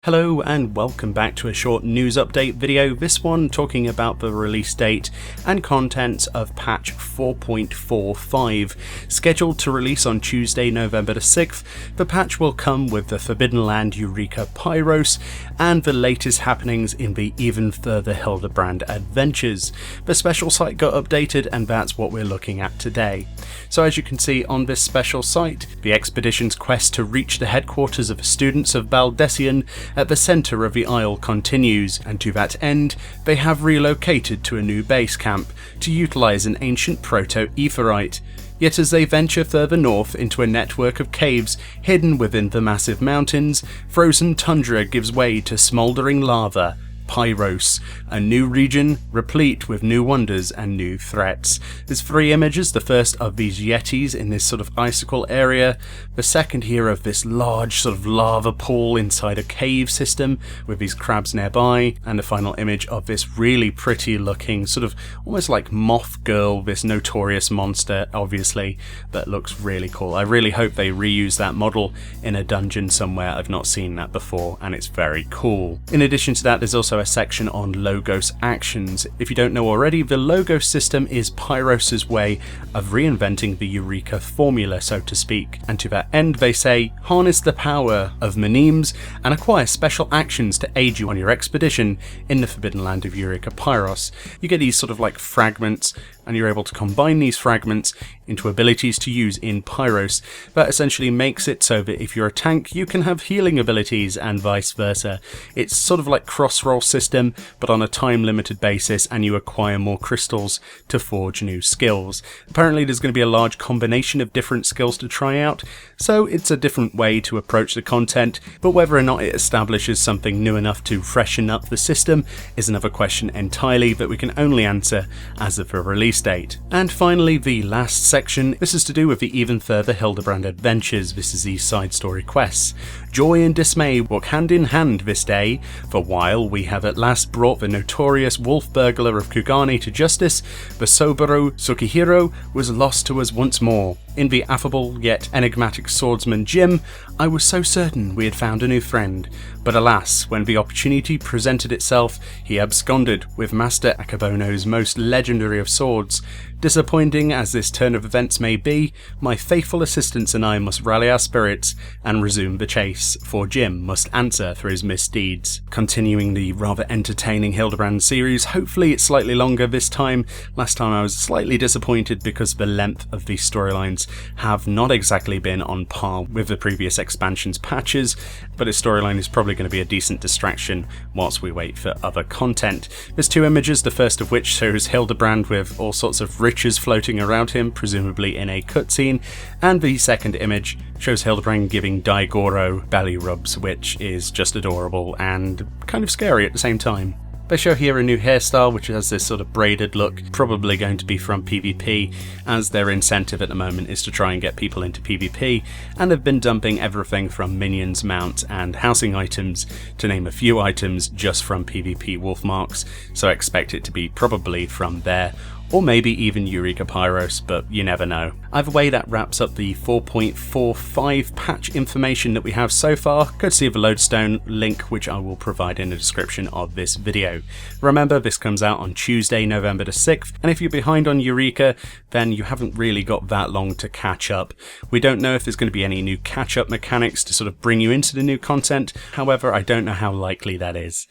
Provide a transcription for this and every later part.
Hello and welcome back to a short news update video, this one talking about the release date and contents of patch 4.45. Scheduled to release on Tuesday, November the 6th, the patch will come with the Forbidden Land Eureka Pyros and the latest happenings in the even further Hildebrand adventures. The special site got updated and that's what we're looking at today. So as you can see on this special site, the expedition's quest to reach the headquarters of the students of Baldessian at the centre of the Isle continues, and to that end, they have relocated to a new base camp to utilise an ancient proto-aetheryte. Yet as they venture further north into a network of caves hidden within the massive mountains, frozen tundra gives way to smouldering lava. Pyros, a new region replete with new wonders and new threats. There's three images, the first of these yetis in this sort of icicle area, the second here of this large sort of lava pool inside a cave system with these crabs nearby, and the final image of this really pretty looking sort of almost like moth girl, this notorious monster obviously, that looks really cool. I really hope they reuse that model in a dungeon somewhere. I've not seen that before and it's very cool. In addition to that, there's also a section on Logos actions. If you don't know already, the Logos system is Pyros' way of reinventing the Eureka formula, so to speak, and to that end they say, harness the power of Menemes and acquire special actions to aid you on your expedition in the Forbidden Land of Eureka Pyros. You get these sort of like fragments and you're able to combine these fragments into abilities to use in Pyros. That essentially makes it so that if you're a tank, you can have healing abilities and vice versa. It's sort of like cross-roll system, but on a time-limited basis, and you acquire more crystals to forge new skills. Apparently there's going to be a large combination of different skills to try out, so it's a different way to approach the content, but whether or not it establishes something new enough to freshen up the system is another question entirely that we can only answer as of the release date. And finally, the last section, this is to do with the even further Hildebrand adventures. This is the side story quests. Joy and dismay walk hand in hand this day, for while we have at last brought the notorious wolf burglar of Kugani to justice, the Soboro Tsukihiro was lost to us once more. In the affable yet enigmatic swordsman Jim, I was so certain we had found a new friend, but alas, when the opportunity presented itself, he absconded with Master Akabono's most legendary of swords. Disappointing as this turn of events may be, my faithful assistants and I must rally our spirits and resume the chase, for Jim must answer for his misdeeds. Continuing the rather entertaining Hildebrand series, hopefully it's slightly longer this time. Last time I was slightly disappointed because the length of the storylines have not exactly been on par with the previous expansion's patches, but his storyline is probably going to be a decent distraction whilst we wait for other content. There's two images, the first of which shows Hildebrand with all sorts of riches floating around him, presumably in a cutscene, and the second image shows Hildebrand giving Daigoro belly rubs, which is just adorable and kind of scary at the same time. They show here a new hairstyle which has this sort of braided look, probably going to be from PvP, as their incentive at the moment is to try and get people into PvP, and they've been dumping everything from minions, mounts and housing items, to name a few items, just from PvP wolfmarks, so I expect it to be probably from there, or maybe even Eureka Pyros, but you never know. Either way, that wraps up the 4.45 patch information that we have so far. Courtesy of a lodestone link, which I will provide in the description of this video. Remember, this comes out on Tuesday, November the 6th, and if you're behind on Eureka, then you haven't really got that long to catch up. We don't know if there's going to be any new catch-up mechanics to sort of bring you into the new content, however, I don't know how likely that is.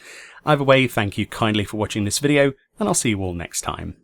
Either way, thank you kindly for watching this video, and I'll see you all next time.